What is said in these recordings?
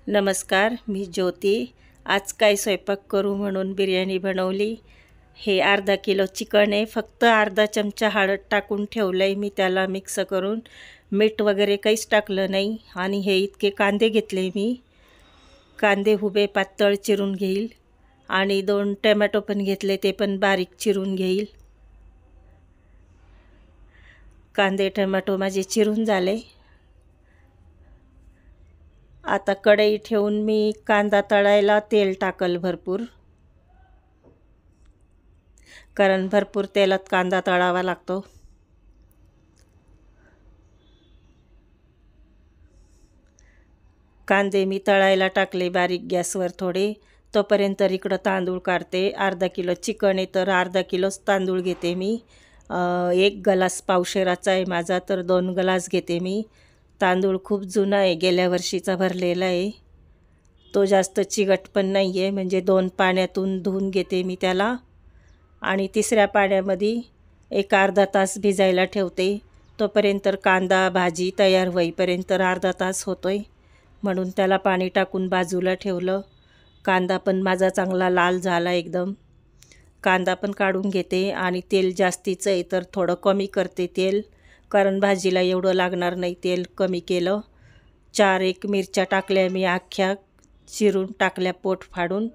नमस्कार, मी ज्योती. आज काय स्वयंपाक करू म्हणून बिर्याणी बनवली. हे अर्धा किलो चिकन आहे. फक्त अर्धा चमचा हळद टाकून ठेवलं आहे मी त्याला मिक्स करून. मीठ वगैरे काहीच टाकलं नाही. आणि हे इतके कांदे घेतले मी. कांदे उभे पातळ चिरून घेईल आणि 2 टोमॅटो पण घेतले, ते पण बारीक चिरून घेईल. कांदे टोमॅटो माझे चिरून झाले. आता कढई ठेवून मी कांदा तळायला तेल टाकल भरपूर, कारण भरपूर तेलात कांदा तळावा लागतो. कांदे मी तळायला टाकले बारीक गॅसवर थोडे. तोपर्यंत इकडं तांदूळ काढते. अर्धा किलो चिकन आहे तर अर्धा किलोच तांदूळ घेते मी. 1 ग्लास पावशेराचा आहे माझा, तर 2 ग्लास घेते मी. तांदूळ खूप जुना आहे, गेल्या वर्षीचा भरलेला आहे. तो जास्त चिकट पण नाही आहे, म्हणजे 2 पाण्यातून धुवून घेते मी त्याला. आणि तिसऱ्या पाण्यामध्ये एक अर्धा तास भिजायला ठेवते. तोपर्यंत कांदा भाजी तयार होईपर्यंत अर्धा तास होतोय, म्हणून त्याला पाणी टाकून बाजूला ठेवलं. कांदा पण माझा चांगला लाल झाला एकदम. कांदा पण काढून घेते. आणि तेल जास्तीचं आहे तर थोडं कमी करते तेल, कारण भाजीला एवढं लागणार नाही, तेल कमी केलं. 4-1 मिरच्या टाकल्या मी अख्ख्या चिरून टाकल्या पोट फाडून.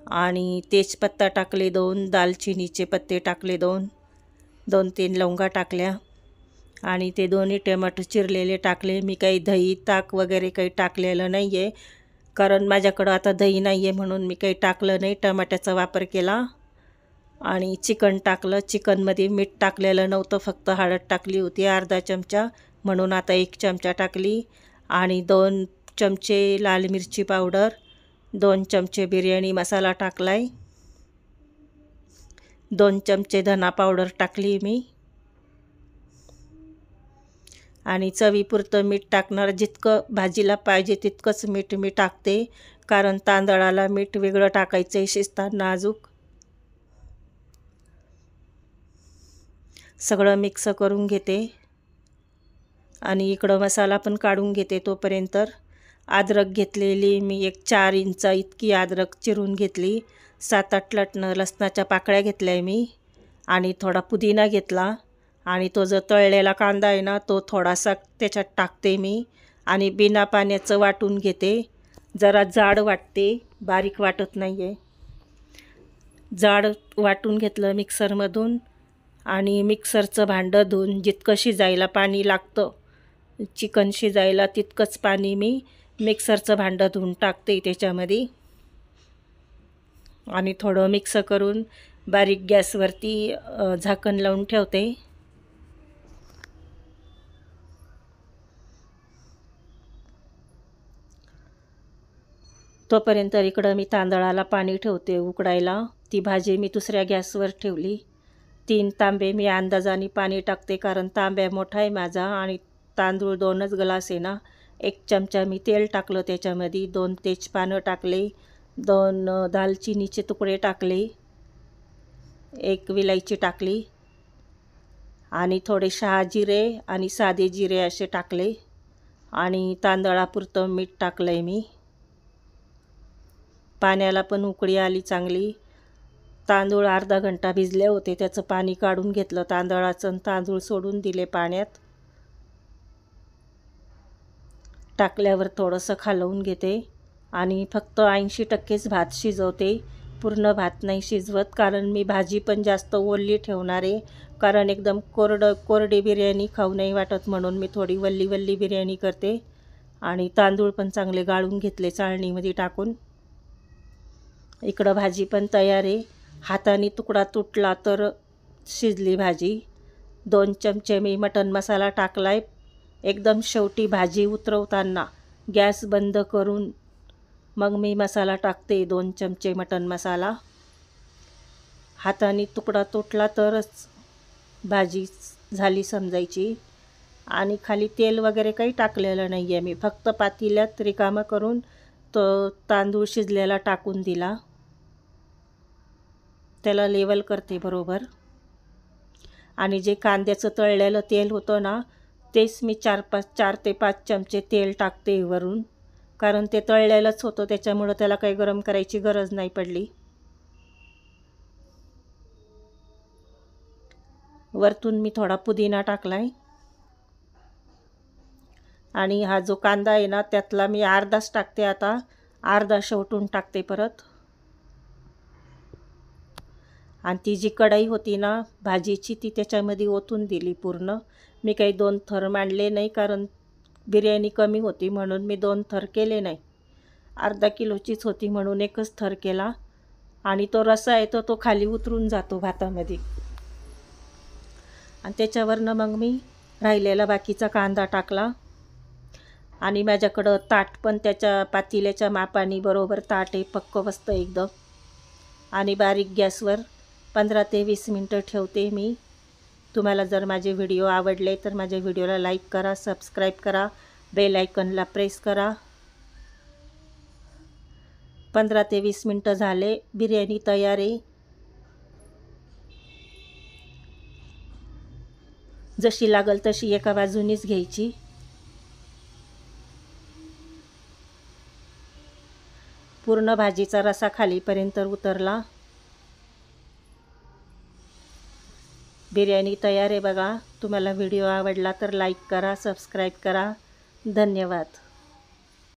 आणि तेजपत्ता टाकले 2, दालचिनीचे पत्ते टाकले 2-3 लवंगा टाकल्या. आणि ते दोन्ही टोमॅटो चिरलेले टाकले. मी काही दही ताक वगैरे काही टाकलेलं नाही आहे, कारण माझ्याकडं आता दही नाही आहे म्हणून मी काही टाकलं नाही, टमाट्याचा वापर केला. आणि चिकन टाकलं. चिकनमध्ये मीठ टाकलेलं नव्हतं, फक्त हळद टाकली होती अर्धा चमचा, म्हणून आता 1 चमचा टाकली. आणि 2 चमचे लाल मिरची पावडर, 2 चमचे बिर्याणी मसाला टाकलाय, 2 चमचे धना पावडर टाकली मी. आणि चवीपुरतं मीठ टाकणार. जितकं भाजीला पाहिजे तितकंच मीठ मी टाकते, कारण तांदळाला मीठ वेगळं टाकायचं आहे शिजताना. अजून सगळं मिक्स करून घेते. आणि इकडं मसाला पण काढून घेते. तोपर्यंत अद्रक घेतलेली मी 4 इंच इतकी अद्रक चिरून घेतली. 7-8 लसणाच्या पाकळ्या घेतल्या मी. आणि थोडा पुदिना घेतला. आणि तो जो तळलेला कांदा आहे ना, तो थोडासा त्याच्यात टाकते मी. आणि बिना पाण्याचं वाटून घेते. जरा जाड वाटते, बारीक वाटत नाही आहे. जाड वाटून घेतलं मिक्सरमधून. आणि मिक्सरचं भांडं धुवून जितकं शिजायला पाणी लागतं चिकन शिजायला तितकंच पाणी मी मिक्सरचं भांडं धुवून टाकते त्याच्यामध्ये. आणि थोडं मिक्स करून बारीक गॅसवरती झाकण लावून ठेवते. तोपर्यंत इकडं मी तांदळाला पाणी ठेवते उकडायला. ती भाजी मी दुसऱ्या गॅसवर ठेवली. 3 तांबे मी अंदाजाने पाणी टाकते, कारण तांब्या मोठा आहे माझा आणि तांदूळ 2च ग्लास आहे ना. 1 चमचा मी तेल टाकलं त्याच्यामध्ये, 2 तेजपानं टाकले, 2 दालचिनीचे तुकडे टाकले, 1 विलायची टाकली. आणि थोडे शहाजिरे आणि साधे जिरे असे टाकले. आणि तांदळापुरतं मीठ टाकलं आहे मी. पाण्याला पण उकळी आली चांगली. तांदूळ अर्धा घंटा भिजले होते, त्याचं पाणी काढून घेतलं तांदळाचं, तांदूळ सोडून दिले पाण्यात. टाकल्यावर थोडंसं खालवून घेते. आणि फक्त 80%च भात शिजवते, पूर्ण भात नाही शिजवत, कारण मी भाजी पण जास्त ओली ठेवणार आहे. कारण एकदम कोरडी बिर्याणी खाऊ नाही वाटत, म्हणून मी थोडी वल्ली बिर्याणी करते. आणि तांदूळ पण चांगले गाळून घेतले चाळणीमध्ये टाकून. इकडं भाजी पण तयार आहे. हाताने तुकडा तुटला तर शिजली भाजी. 2 चमचे मी मटण मसाला टाकलाय. एकदम शेवटी भाजी उतरवताना गॅस बंद करून मग मी मसाला टाकते, 2 चमचे मटण मसाला. हाताने तुकडा तुटला तरच भाजी झाली समजायची. आणि खाली तेल वगैरे काही टाकलेलं नाही आहे मी, फक्त पातेल्यात रिकामा करून तो तांदूळ शिजलेला टाकून दिला. त्याला लेवल करते बरोबर. आणि जे कांद्याचं तळलेलं तेल होतं ना, तेच मी 4 ते 5 चमचे तेल टाकते वरून. कारण ते तळलेलंच होतं, त्याच्यामुळं त्याला काही गरम करायची गरज नाही पडली. वरतून मी थोडा पुदिना टाकलाय आणि हा जो कांदा आहे ना त्यातला मी अर्धाच टाकते, आता अर्धा शेवटून टाकते परत. आणि ती जी कढई होती ना भाजीची ती त्याच्यामध्ये ओतून दिली पूर्ण. मी काही 2 थर मांडले नाही, कारण बिर्याणी कमी होती म्हणून मी 2 थर केले नाही. अर्धा किलोचीच होती म्हणून एकच थर केला. आणि तो रस्सा आहे तो खाली उतरून जातो भातामध्ये. आणि त्याच्यावरनं मग मी राहिलेला बाकीचा कांदा टाकला. आणि माझ्याकडं ताट पण त्याच्या पातेल्याच्या मापाने बरोबर ताट आहे, पक्क बसतं एकदम. आणि बारीक गॅसवर 15 ते 20 मिनटं ठेवते मी. तुम्हाला जर माझे व्हिडिओ आवडले तर माझ्या व्हिडिओला लाईक करा, सबस्क्राईब करा, बेल आयकॉनला प्रेस करा. 15 ते 20 मिनटं झाले, बिर्याणी तयार आहे. जशी लागल तशी एका बाजूनीच घ्यायची. पूर्ण भाजीचा रसा खालीपर्यंत उतरला. बिर्याणी तयार आहे बघा. तुम्हाला व्हिडिओ आवडला तर लाईक करा, सबस्क्राईब करा. धन्यवाद.